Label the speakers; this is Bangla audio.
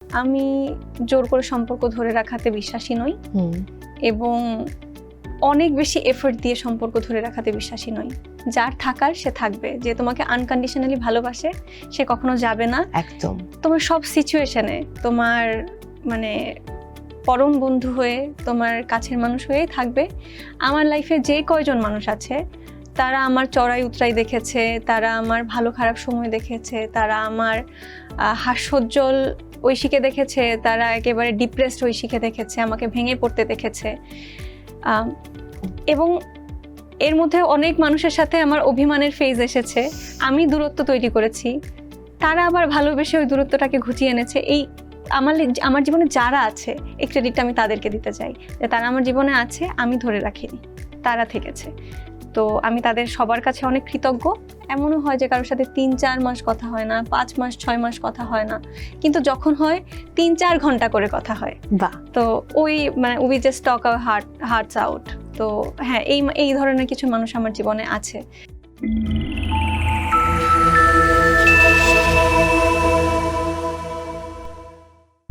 Speaker 1: আমি জোর করে সম্পর্ক ধরে রাখাতে বিশ্বাসী নই এবং অনেক বেশি এফোর্ট দিয়ে সম্পর্ক ধরে রাখাতে বিশ্বাসী নই। যার থাকার সে থাকবে, যে তোমাকে আনকন্ডিশনালি ভালোবাসে সে কখনো যাবে না।
Speaker 2: একদম
Speaker 1: তোমার সব সিচুয়েশনে তোমার মানে পরম বন্ধু হয়ে, তোমার কাছের মানুষ হয়েই থাকবে। আমার লাইফে যে কয়জন মানুষ আছে তারা আমার চড়াই উতরাই দেখেছে, তারা আমার ভালো খারাপ সময় দেখেছে, তারা আমার হাস্যোজ্জ্বল ঐশীকে দেখেছে, তারা একেবারে ডিপ্রেসড ঐশীকে দেখেছে, আমাকে ভেঙে পড়তে দেখেছে। এবং এর মধ্যে অনেক মানুষের সাথে আমার অভিমানের ফেজ এসেছে, আমি দূরত্ব তৈরি করেছি, তারা আবার ভালোবেসে ওই দূরত্বটাকে ঘুচিয়ে এনেছে। এই আমার জীবনে যারা আছে এই ক্রেডিটটা আমি তাদেরকে দিতে চাই, যে তারা আমার জীবনে আছে, আমি ধরে রাখিনি, তারা থেকেছে। তো আমি তাদের সবার কাছে অনেক কৃতজ্ঞ। এমনও হয় যে কারোর সাথে 3-4 মাস কথা হয় না, 5 মাস 6 মাস কথা হয় না, কিন্তু যখন হয় 3-4 ঘন্টা করে কথা হয়।
Speaker 2: বাহ,
Speaker 1: তো ওই মানে we just talk hour hertz out. তো হ্যাঁ, এই ধরনের কিছু মানুষ আমার জীবনে আছে।